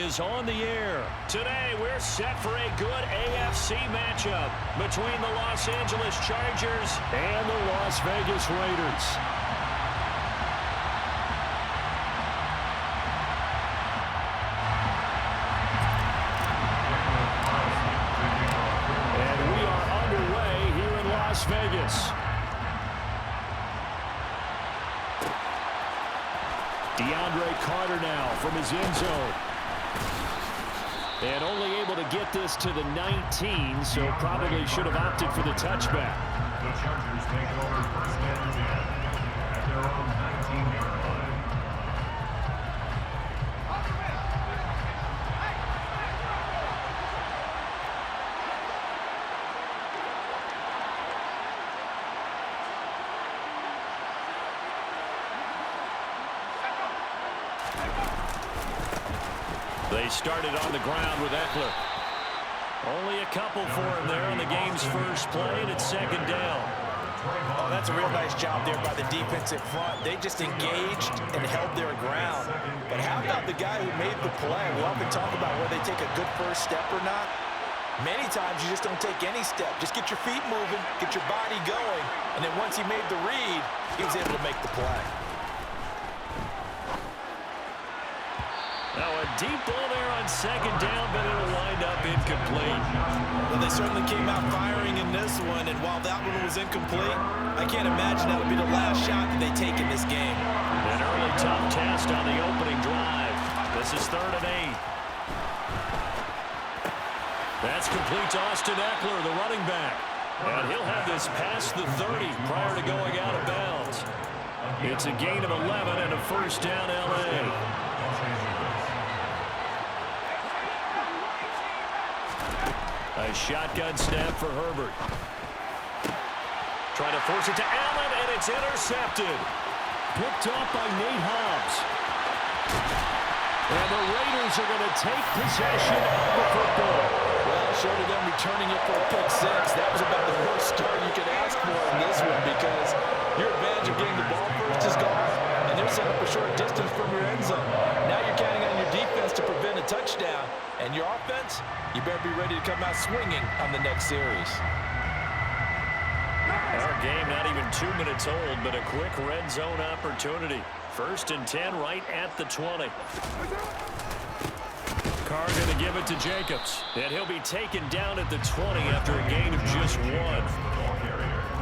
is on the air. Today, we're set for a good AFC matchup between the Los Angeles Chargers and the Las Vegas Raiders. And we are underway here in Las Vegas. DeAndre Carter now from his end zone. And only able to get this to the 19, so probably should have opted for the touchback. The Chargers take over first and 10 at their own 19-yard line. They started on the ground with Eckler. Only a couple for him there on the game's first play, and it's second down. Oh, that's a real nice job there by the defensive front. They just engaged and held their ground. But how about the guy who made the play? We often talk about whether they take a good first step or not. Many times you just don't take any step. Just get your feet moving, get your body going, and then once he made the read, he was able to make the play. Now a deep ball there on second down, but it'll wind up incomplete. Well, they certainly came out firing in this one, and while that one was incomplete, I can't imagine that would be the last shot that they take in this game. An early tough test on the opening drive. This is 3rd and 8. That's complete to Austin Eckler, the running back. And he'll have this past the 30 prior to going out of bounds. It's a gain of 11 and a first down L.A. A shotgun snap for Herbert. Trying to force it to Allen, and it's intercepted. Picked off by Nate Hobbs. And the Raiders are going to take possession of the football. Well, short of them returning it for a pick six, that was about the worst start you could ask for in this one because your advantage of getting the ball first is gone, and they're set up a short distance from your end zone. Now you're counting on your defense to prevent a touchdown, and your offense, you better be ready to come out swinging on the next series. Our game not even 2 minutes old, but a quick red zone opportunity. 1st and 10 right at the 20. Carr going to give it to Jacobs. And he'll be taken down at the 20 after a gain of just 1.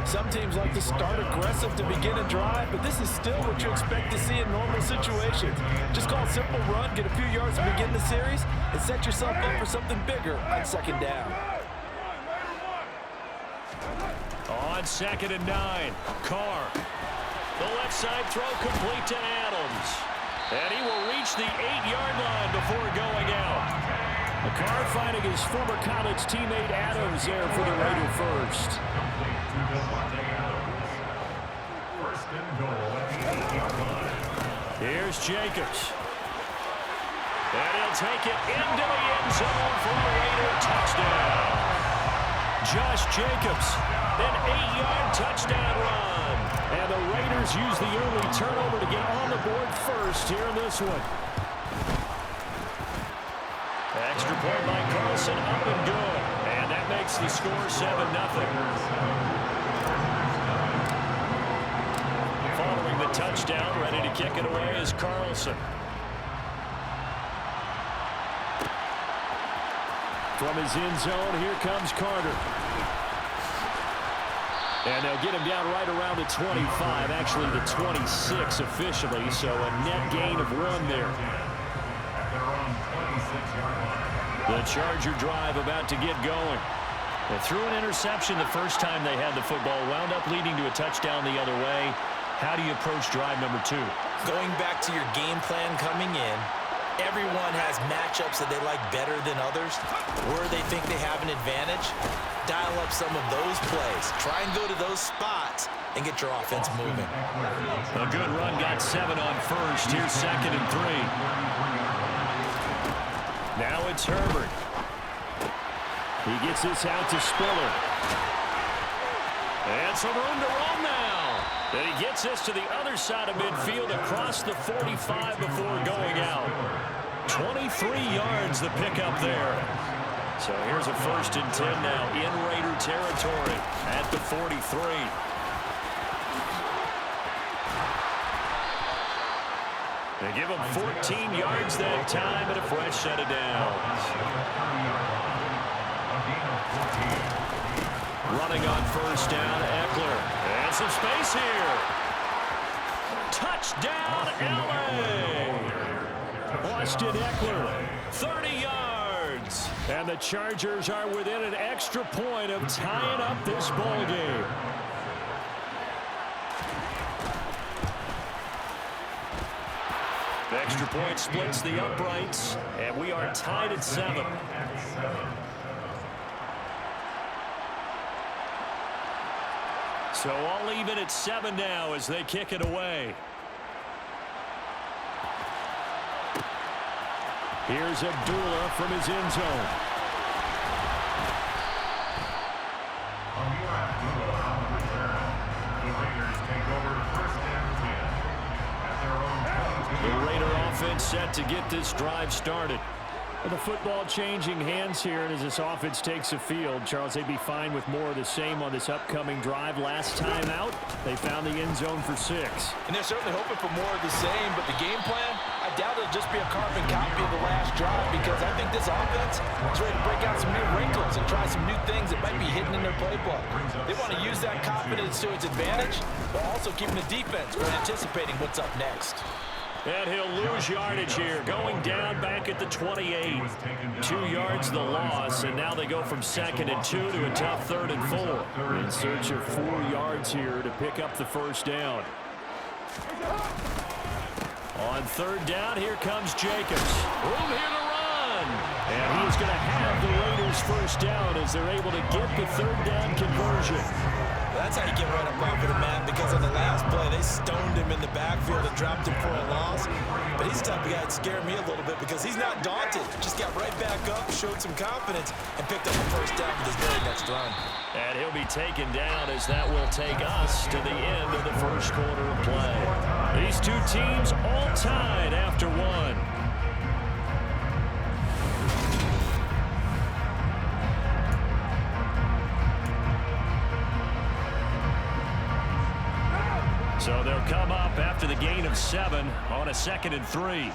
Some teams like to start aggressive to begin a drive, but this is still what you expect to see in normal situations. Just call a simple run, get a few yards to begin the series, and set yourself up for something bigger on second down. On 2nd and 9, Carr. The left side throw complete to Adams. And he will reach the 8-yard line before going out. Carr finding his former college teammate Adams there for the Raider first. First and goal at the 8-yard line. Here's Jacobs. And he'll take it into the end zone for a Raider touchdown. Josh Jacobs, an 8-yard touchdown run. And the Raiders use the early turnover to get on the board first here in this one. Extra point by Carlson, up and good. And that makes the score 7-0. Following the touchdown, ready to kick it away is Carlson. From his end zone, here comes Carter. And they'll get him down right around the 25, actually the 26 officially, so a net gain of 1 there. The Charger drive about to get going. They threw an interception the first time they had the football, wound up leading to a touchdown the other way. How do you approach drive number 2? Going back to your game plan coming in, everyone has matchups that they like better than others, where they think they have an advantage. Dial up some of those plays. Try and go to those spots and get your offense moving. A good run, got 7 on first. Here's 2nd and 3. Now it's Herbert. He gets this out to Spiller. And some room to run now. And he gets this to the other side of midfield across the 45 before going out. 23 yards the pickup there. So here's a 1st and 10 now in Raider territory at the 43. They give him 14 yards that time and a fresh set of downs. Running on 1st down, Eckler. And some space here. Touchdown, L.A. Austin Eckler, 30 yards. And the Chargers are within an extra point of tying up this ball game. The extra point splits the uprights, and we are tied at 7. So all even at 7 now as they kick it away. Here's Abdullah from his end zone. The Raider offense set to get this drive started. With the football changing hands here, and as this offense takes the field, Charles, they'd be fine with more of the same on this upcoming drive. Last time out, they found the end zone for 6. And they're certainly hoping for more of the same, but the game plan, I doubt it'll just be a carbon copy of the last drive, because I think this offense is ready to break out some new wrinkles and try some new things that might be hidden in their playbook. They want to use that confidence to its advantage, but also keeping the defense from anticipating what's up next. And he'll lose yardage here, going down back at the 28. 2 yards the loss, and now they go from 2nd and 2 to a tough 3rd and 4. In search of 4 yards here to pick up the 1st down. On 3rd down, here comes Jacobs. Room here to run. And he's going to have the Raiders' 1st down as they're able to get the 3rd down conversion. That's how you get right up off of the man, because on the last play, they stoned him in the backfield and dropped him for a loss. But he's the type of guy that scared me a little bit because he's not daunted. Just got right back up, showed some confidence, and picked up the 1st down with his very next run. And he'll be taken down as that will take us to the end of the 1st quarter of play. These two teams all tied after 1. So they'll come up after the gain of 7 on a 2nd and 3.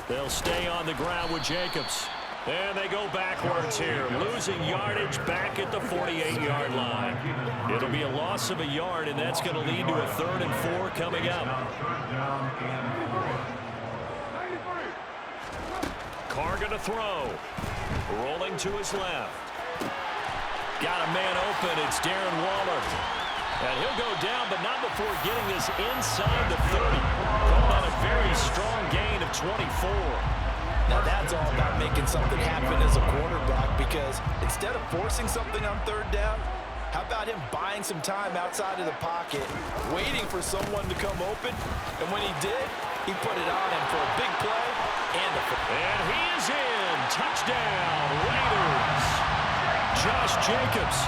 They'll stay on the ground with Jacobs. And they go backwards here, losing yardage back at the 48-yard line. It'll be a loss of a yard, and that's going to lead to a 3rd and 4 coming up. Carr going to throw. Rolling to his left. Got a man open. It's Darren Waller. And he'll go down, but not before getting this inside the 30. Called on a very strong gain of 24. Now that's all about making something happen as a quarterback, because instead of forcing something on 3rd down, how about him buying some time outside of the pocket, waiting for someone to come open, and when he did, he put it on him for a big play and he is in. Touchdown, Raiders. Josh Jacobs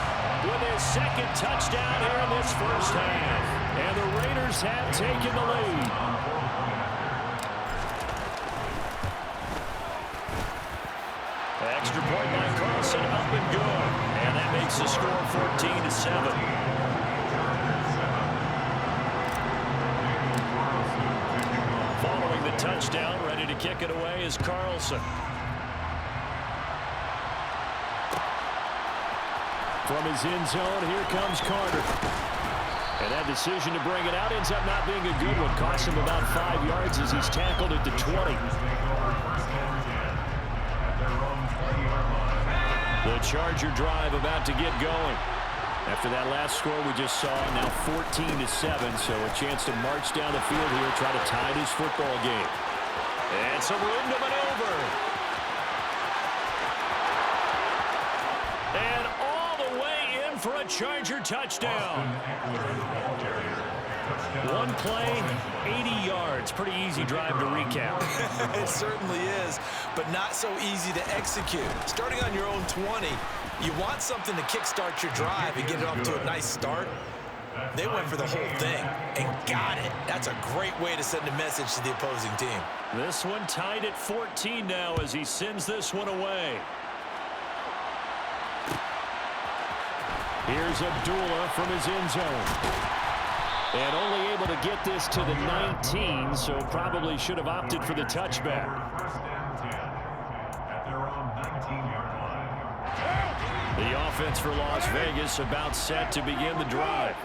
with his 2nd touchdown here in this 1st half. And the Raiders have taken the lead. Extra point by Carlson, up and good. And that makes the score 14-7. Following the touchdown, ready to kick it away is Carlson. From his end zone, here comes Carter. And that decision to bring it out ends up not being a good one. Costs him about 5 yards as he's tackled at the 20. The Charger drive about to get going. After that last score we just saw, now 14-7, so a chance to march down the field here, try to tie this football game. And some room to maneuver. And all the way in for a Charger touchdown. One play, 80 yards. Pretty easy drive to recap. It certainly is, but not so easy to execute. Starting on your own 20, you want something to kickstart your drive and get it off to a nice start. They went for the whole thing and got it. That's a great way to send a message to the opposing team. This one tied at 14 now as he sends this one away. Here's Abdullah from his end zone. And only able to get this to the 19, so probably should have opted for the touchback. First and 10 at their own 19-yard line. The offense for Las Vegas about set to begin the drive.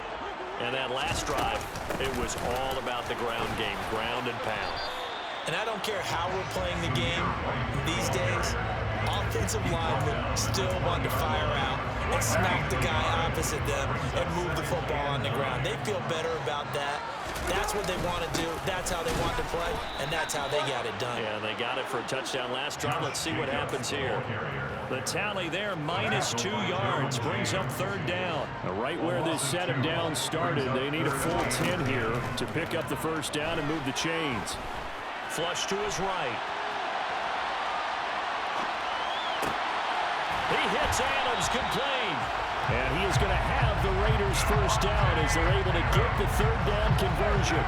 And that last drive, it was all about the ground game, ground and pound. And I don't care how we're playing the game these days, offensive linemen still want to fire out and smack the guy opposite them and move the football on the ground. They feel better about that. That's what they want to do. That's how they want to play, and that's how they got it done. Yeah, they got it for a touchdown last drive. Let's see what happens here. The tally there, -2 yards, brings up third down. Now, right where this set him down started, they need a full 10 here to pick up the first down and move the chains. Flush to his right. He hits Adams, complete. And he is going to have the Raiders first down as they're able to get the third down conversion.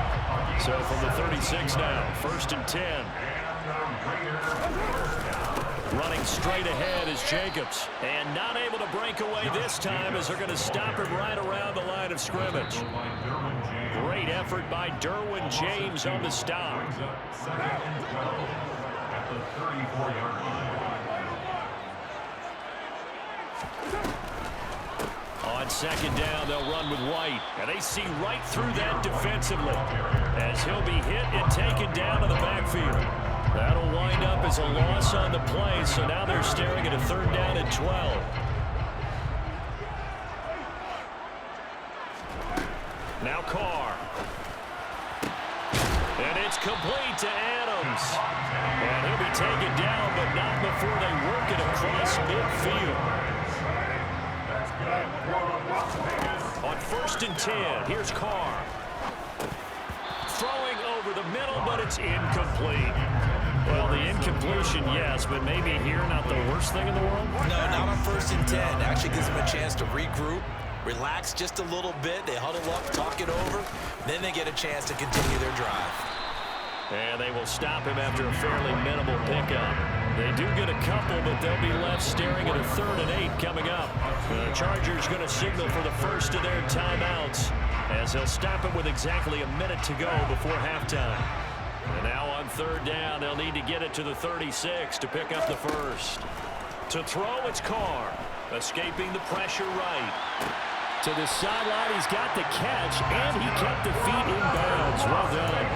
So from the 36 now, 1st and 10. Running straight ahead is Jacobs. And not able to break away this time as they're going to stop him right around the line of scrimmage. Great effort by Derwin James on the stop. At the 34-yard line. On second down, they'll run with White. And they see right through that defensively as he'll be hit and taken down to the backfield. That'll wind up as a loss on the play, so now they're staring at a third down and 12. Now Carr. And it's complete to Adams. And he'll be taken down, but not before they work it across midfield. On 1st and 10, here's Carr. Throwing over the middle, but it's incomplete. Well, the incompletion, yes, but maybe here not the worst thing in the world? No, not on 1st and 10. Actually gives them a chance to regroup, relax just a little bit. They huddle up, talk it over. Then they get a chance to continue their drive. And they will stop him after a fairly minimal pickup. They do get a couple, but they'll be left staring at a 3rd and 8 coming up. The Chargers going to signal for the first of their timeouts as they'll stop him with exactly a minute to go before halftime. And now on 3rd down, they'll need to get it to the 36 to pick up the first. To throw, it's Carr, escaping the pressure right. To the sideline, he's got the catch, and he kept the feet in bounds. Well done.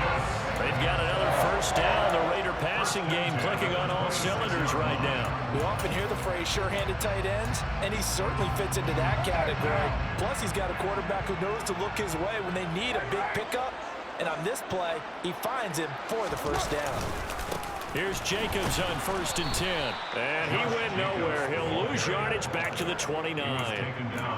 They've got another first down. The Raider passing game clicking on all cylinders right now. We often hear the phrase sure-handed tight ends, and he certainly fits into that category. Plus, he's got a quarterback who knows to look his way when they need a big pickup. And on this play, he finds him for the first down. Here's Jacobs on 1st and 10. And he went nowhere. He'll lose yardage back to the 29.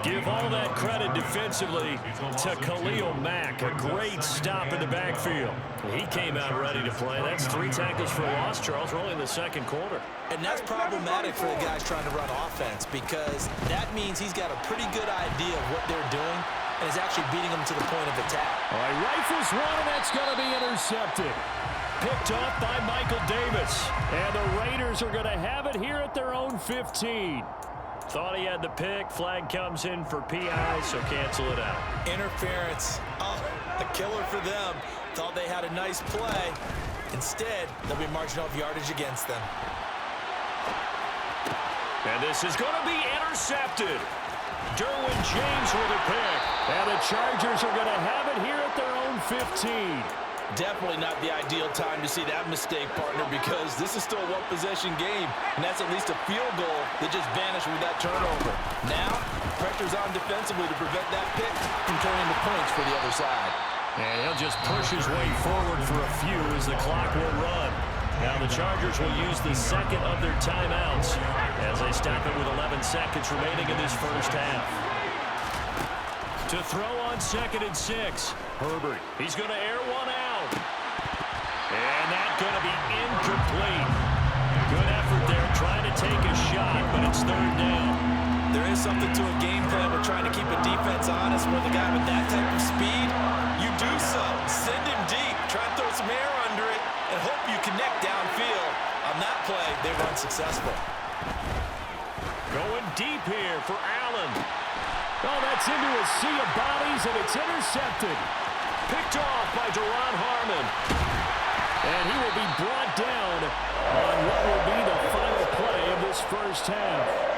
Give all that credit defensively to Khalil Mack. A great stop in the backfield. He came out ready to play. That's 3 tackles for a loss, Charles. We're only in the 2nd quarter. And that's problematic for the guys trying to run offense because that means he's got a pretty good idea of what they're doing and is actually beating them to the point of attack. All right, rifles one, and that's going to be intercepted. Picked off by Michael Davis. And the Raiders are going to have it here at their own 15. Thought he had the pick. Flag comes in for PI, so cancel it out. Interference. Oh, a killer for them. Thought they had a nice play. Instead, they'll be marching off yardage against them. And this is going to be intercepted. Derwin James with a pick. And the Chargers are going to have it here at their own 15. Definitely not the ideal time to see that mistake, partner, because this is still a one-possession game, and that's at least a field goal that just vanished with that turnover. Now, pressure's on defensively to prevent that pick from turning the points for the other side. And he'll just push his way forward for a few as the clock will run. Now the Chargers will use the 2nd of their timeouts as they stop it with 11 seconds remaining in this first half. To throw on 2nd and 6. Herbert, he's going to air one out. And that's going to be incomplete. Good effort there trying to take a shot, but it's 3rd down. There is something to a game plan with trying to keep a defense honest with a guy with that type of speed, you do so. Send him deep. Try and throw some air under it and hope you connect downfield. On that play, they were unsuccessful. Going deep here for Allen. Oh, that's into a sea of bodies, and it's intercepted. Picked off by Duron Harmon. And he will be brought down on what will be the final play of this first half.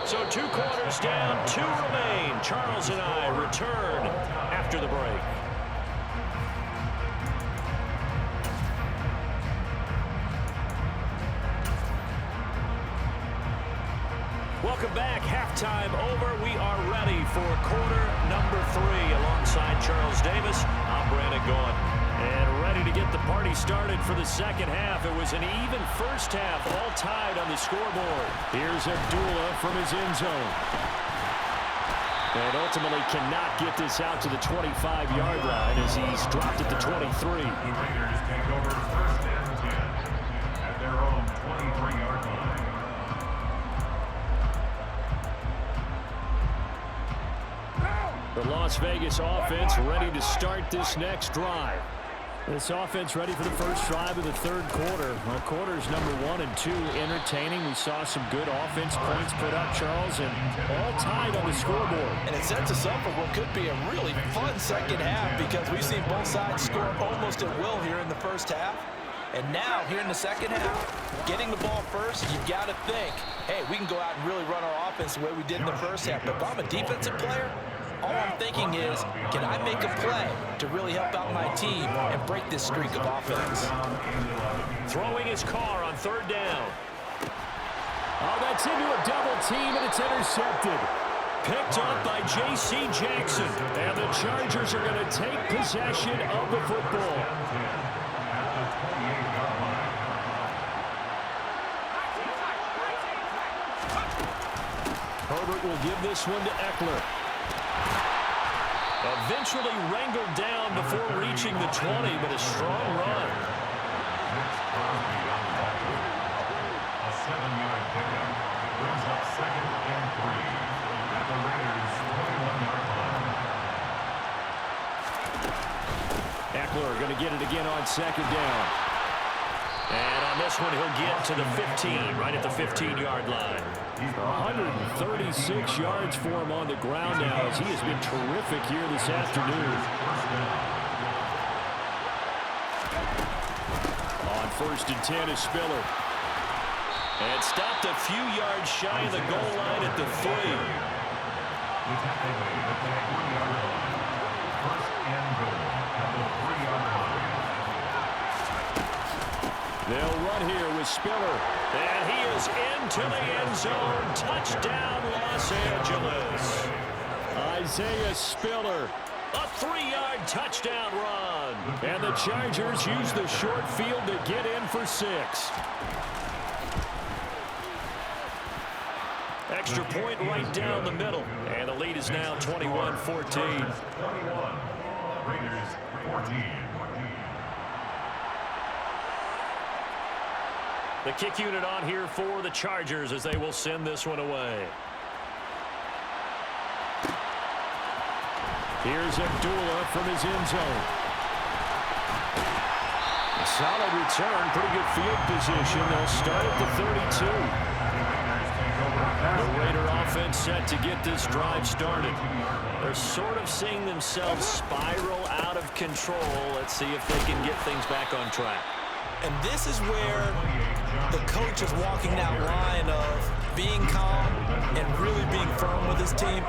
So 2 quarters down, 2 remain. Charles and I return after the break. Welcome back. Halftime over. We are ready for quarter number 3 alongside Charles Davis. I'm Brandon Gaughan. And ready to get the party started for the second half. It was an even first half, all tied on the scoreboard. Here's Abdullah from his end zone. And ultimately cannot get this out to the 25-yard line as he's dropped at the 23. The Raiders take over first and 10 at their own 23-yard line. The Las Vegas offense ready to start this next drive. This offense ready for the first drive of the third quarter. Well, quarters number 1 and 2 entertaining. We saw some good offense points put up, Charles, and all tied on the scoreboard. And it sets us up for what could be a really fun second half because we've seen both sides score almost at will here in the first half. And now, here in the second half, getting the ball first, you've got to think, hey, we can go out and really run our offense the way we did in the first half. But if I'm a defensive player, all I'm thinking is, can I make a play to really help out my team and break this streak of offense? Throwing his car on third down. Oh, that's into a double team, and it's intercepted. Picked up by J.C. Jackson. And the Chargers are going to take possession of the football. Herbert will give this one to Eckler. Eventually wrangled down before reaching the 20, but a strong run. A 7-yard pickup brings up second and 3 at the Raiders' 21-yard line. Eckler going to get it again on second down. And on this one, he'll get to the 15, right at the 15-yard line. 136 yards for him on the ground now as he has been terrific here this afternoon. On first and 10 is Spiller. And stopped a few yards shy of the goal line at the 3. First and goal at the 3-yard line. They'll run here with Spiller. And he is into the end zone. Touchdown, Los Angeles. Isaiah Spiller. A 3-yard touchdown run. And the Chargers use the short field to get in for 6. Extra point right down the middle. And the lead is now 21-14. 21. Raiders 14. The kick unit on here for the Chargers as they will send this one away. Here's Abdullah from his end zone. Solid return, pretty good field position. They'll start at the 32. The Raider offense set to get this drive started. They're sort of seeing themselves spiral out of control. Let's see if they can get things back on track. And this is where the coach is walking that line of being calm and really being firm with his team.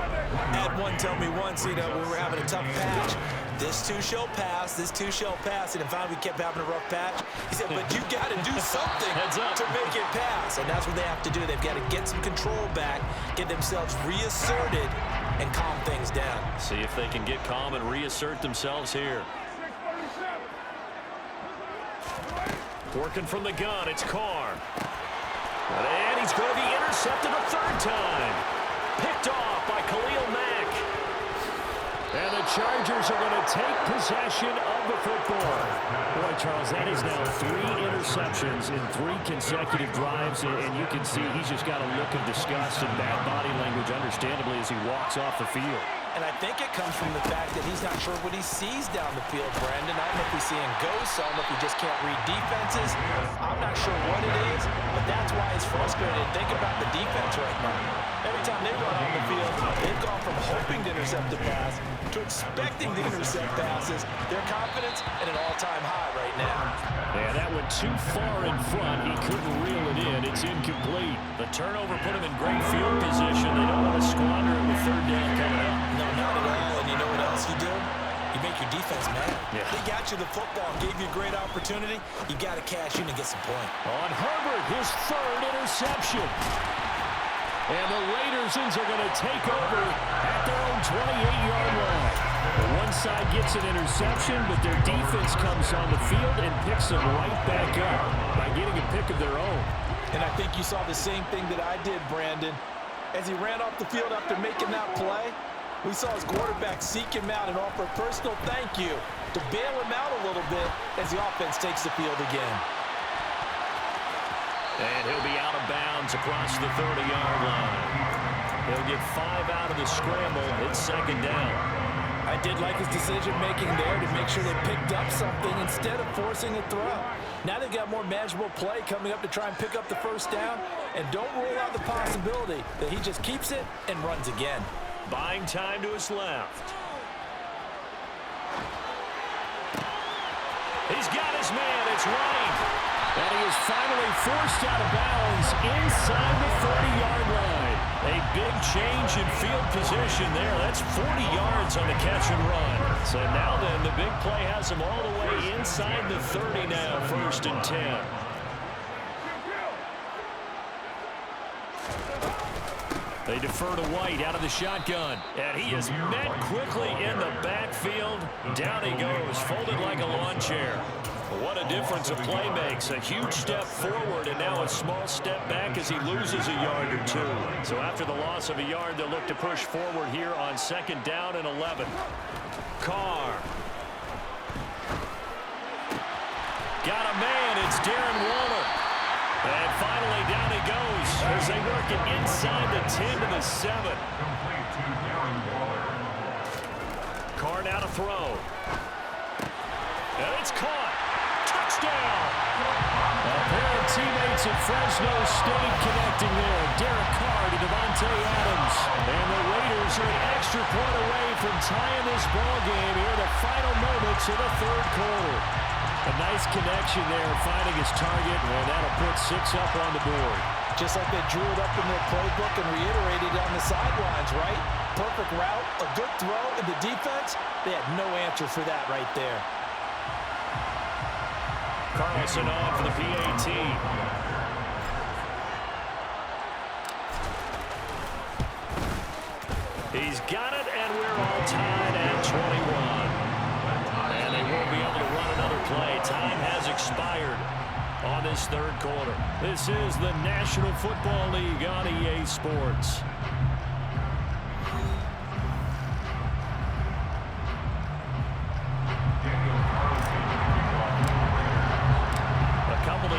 Had one tell me once, we were having a tough patch. This too shall pass, this too shall pass. And finally we kept having a rough patch. He said, but you got to do something to make it pass. And that's what they have to do. They've got to get some control back, get themselves reasserted, and calm things down. See if they can get calm and reassert themselves here. Working from the gun, it's Carr. And he's going to be intercepted a third time. Picked off by Khalil Mack. And the Chargers are going to take possession of the football. Boy, Charles, that is now 3 interceptions in 3 consecutive drives, and you can see he's just got a look of disgust and bad body language, understandably, as he walks off the field. And I think it comes from the fact that he's not sure what he sees down the field, Brandon. I don't know if he's seeing ghosts. I don't know if he just can't read defenses. I'm not sure what it is, but that's why he's frustrated. Think about the defense right now. Every time they run on the field, they've gone from hoping to intercept a pass to expecting to intercept passes. Their confidence at an all-time high right now. Yeah, that went too far in front. He couldn't reel it in. It's incomplete. The turnover put him in great field position. They don't want to squander it with 3rd down coming up. No, not at all. And you know what else you do? You make your defense mad. Yeah. They got you the football, gave you a great opportunity. You got to cash in and get some points. On Herbert, his 3rd interception. And the Raiders are going to take over at their own 28-yard line. One side gets an interception, but their defense comes on the field and picks them right back up by getting a pick of their own. And I think you saw the same thing that I did, Brandon. As he ran off the field after making that play, we saw his quarterback seek him out and offer a personal thank you to bail him out a little bit as the offense takes the field again. And he'll be out of bounds across the 30-yard line. He'll get 5 out of the scramble. It's 2nd down. I did like his decision-making there to make sure they picked up something instead of forcing a throw. Now they've got more manageable play coming up to try and pick up the 1st down. And don't rule out the possibility that he just keeps it and runs again. Buying time to his left. He's got his man. It's Ryan. And he is finally forced out of bounds inside the 30-yard line. A big change in field position there. That's 40 yards on the catch and run. So now then, the big play has him all the way inside the 30 now, 1st and 10. They defer to White out of the shotgun. And he is met quickly in the backfield. Down he goes, folded like a lawn chair. What a difference a play makes. A huge step forward and now a small step back as he loses a yard or 2. So after the loss of a yard, they'll look to push forward here on 2nd down and 11. Carr. Got a man. It's Darren Waller. And finally down he goes as they work it inside the 10 to the 7. Carr now to throw. And it's caught. Touchdown! A pair of teammates at Fresno State connecting there. Derek Carr to Devontae Adams. And the Raiders are an extra point away from tying this ball game here in the final moments of the 3rd quarter. A nice connection there, finding his target, and that'll put 6 up on the board. Just like they drew it up in their playbook and reiterated on the sidelines, right? Perfect route, a good throw, and the defense, they had no answer for that right there. Carlson on for the PAT. He's got it, and we're all tied at 21. And they won't be able to run another play. Time has expired on this 3rd quarter. This is the National Football League on EA Sports.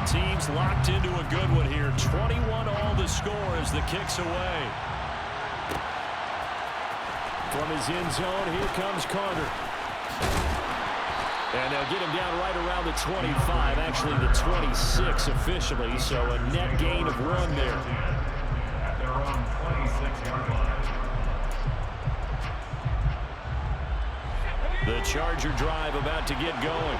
Teams locked into a good one here. 21 all the score as the kick's away. From his end zone, here comes Carter. And they'll get him down right around the 25, actually the 26 officially, so a net gain of 1 there. At their own 26-yard line. The Charger drive about to get going.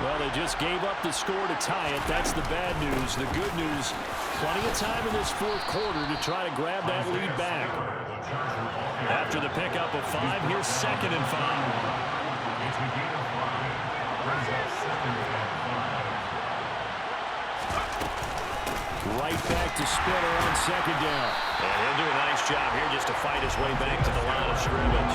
Well, they just gave up the score to tie it. That's the bad news. The good news, plenty of time in this 4th quarter to try to grab that lead back. After the pickup of 5, here's 2nd and 5. Right back to Spitter on 2nd down. And he'll do a nice job here just to fight his way back to the line of scrimmage.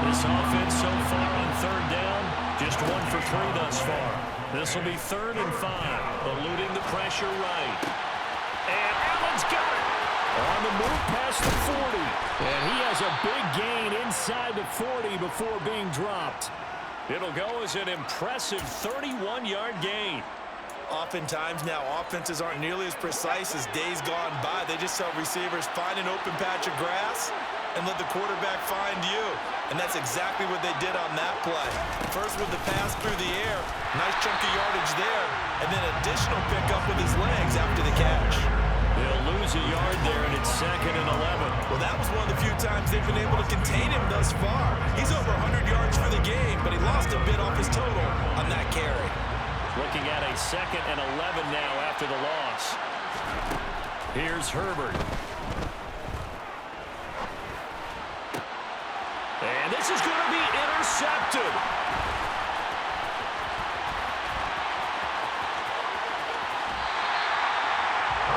This offense so far on 3rd down, just 1 for 3 thus far. This will be 3rd and 5. Eluding the pressure right. And Allen's got it. On on the move past the 40. And he has a big gain inside the 40 before being dropped. It'll go as an impressive 31-yard gain. Oftentimes now, offenses aren't nearly as precise as days gone by. They just tell receivers, find an open patch of grass and let the quarterback find you. And that's exactly what they did on that play. First with the pass through the air, nice chunk of yardage there, and then additional pickup with his legs after the catch. They'll lose a yard there, and it's 2nd and 11. Well, that was one of the few times they've been able to contain him thus far. He's over 100 yards for the game, but he lost a bit off his total on that carry. Looking at a 2nd and 11 now after the loss. Here's Herbert. And this is going to be intercepted.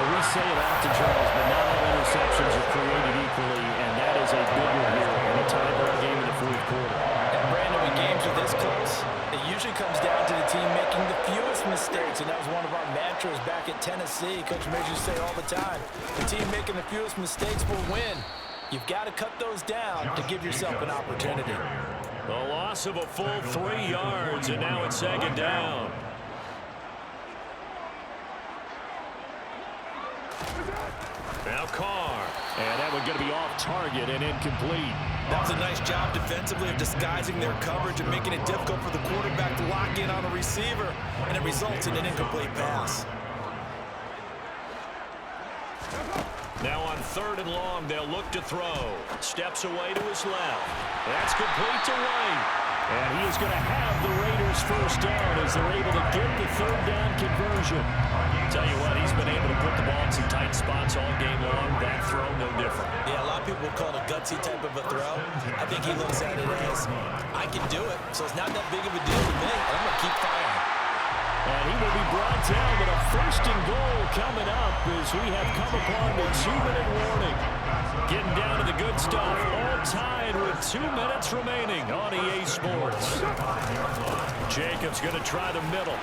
We say it often, Charles, but not all interceptions are created equally, and that is a big one here in a tie-ball game in the fourth quarter. And Brandon, when games are this close, it usually comes down to the team making the fewest mistakes, and that was one of our mantras back at Tennessee. Coach made you say all the time, the team making the fewest mistakes will win. You've got to cut those down to give yourself an opportunity. The loss of a full 3 yards, and now it's 2nd down. Now Carr. And that one going to be off target and incomplete. That was a nice job defensively of disguising their coverage and making it difficult for the quarterback to lock in on a receiver, and it results in an incomplete pass. Now on 3rd and long, they'll look to throw. Steps away to his left. That's complete to White. And he is going to have the Raiders first down as they're able to get the 3rd down conversion. Tell you what, he's been able to put the ball in some tight spots all game long. That throw, no different. Yeah, a lot of people will call it a gutsy type of a throw. I think he looks at it as, I can do it, so it's not that big of a deal to me. I'm going to keep firing. And he will be brought down with a 1st and goal coming up as we have come upon the 2-minute warning. Getting down to the good stuff, all tied with 2 minutes remaining on EA Sports. Jacobs going to try the middle.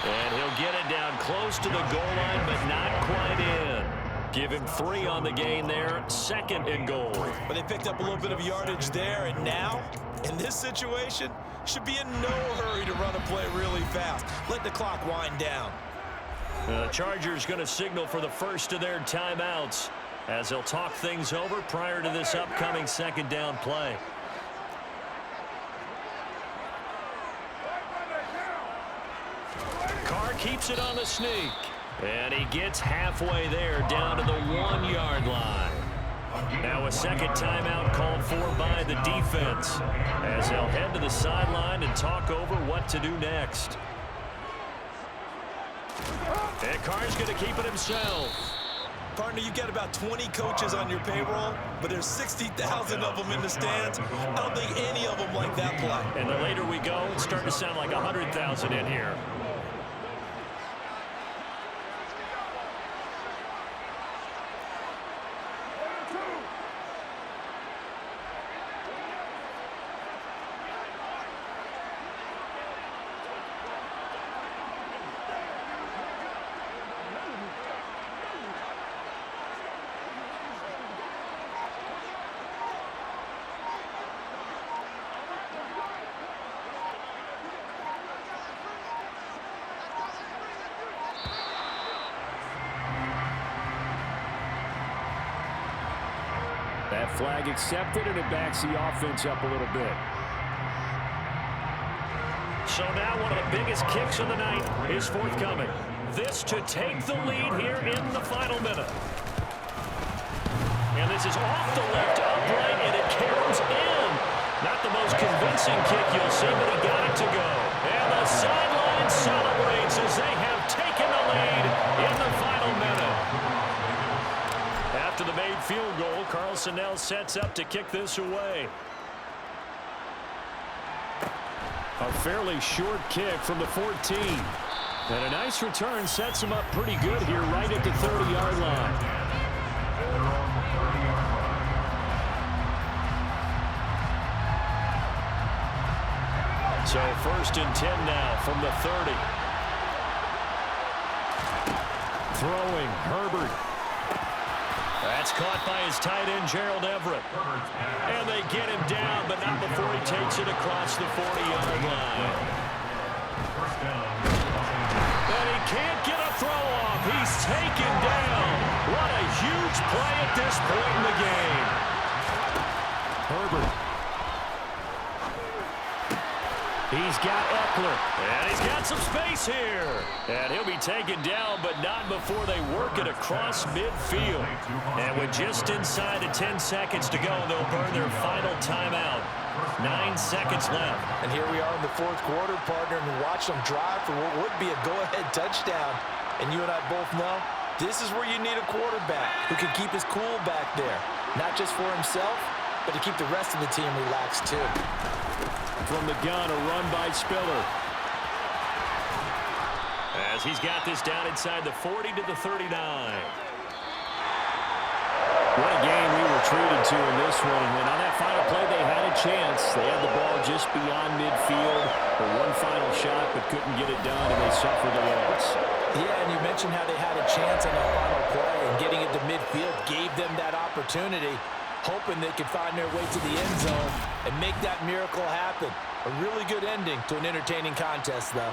And he'll get it down close to the goal line, but not quite in. Give him 3 on the gain there, 2nd and goal. But they picked up a little bit of yardage there, and now, in this situation, should be in no hurry to run a play really fast. Let the clock wind down. The Chargers going to signal for the first of their timeouts as they'll talk things over prior to this upcoming 2nd down play. Carr keeps it on the sneak. And he gets halfway there down to the 1-yard line. Now a 2nd timeout called for by the defense as they'll head to the sideline and talk over what to do next. And Carr's going to keep it himself. Partner, you've got about 20 coaches on your payroll, but there's 60,000 of them in the stands. I don't think any of them like that play. And the later we go, it's starting to sound like 100,000 in here. That flag accepted, and it backs the offense up a little bit. So now one of the biggest kicks of the night is forthcoming. This to take the lead here in the final minute. And this is off the left upright, and it carries in. Not the most convincing kick you'll see, but he got it to go. And the sideline celebrates as they have taken the lead in the final minute. After the made field goal, Carlson now sets up to kick this away. A fairly short kick from the 14. And a nice return sets him up pretty good here right at the 30-yard line. So 1st and 10 now from the 30. Throwing Herbert. That's caught by his tight end, Gerald Everett. And they get him down, but not before he takes it across the 40-yard line. And he can't get a throw off. He's taken down. What a huge play at this point in the game. Herbert. He's got Eckler, and he's got some space here. And he'll be taken down, but not before they work it across midfield. And with just inside of 10 seconds to go, they'll burn their final timeout. 9 seconds left. And here we are in the fourth quarter, partner, and watch them drive for what would be a go-ahead touchdown. And you and I both know this is where you need a quarterback who can keep his cool back there. Not just for himself, but to keep the rest of the team relaxed too. From the gun, a run by Spiller. As he's got this down inside the 40 to the 39. What a game we were treated to in this one. And on that final play, they had a chance. They had the ball just beyond midfield for one final shot, but couldn't get it done, and they suffered the loss. Yeah, and you mentioned how they had a chance on that final play, and getting it to midfield gave them that opportunity, hoping they could find their way to the end zone and make that miracle happen. A really good ending to an entertaining contest, though.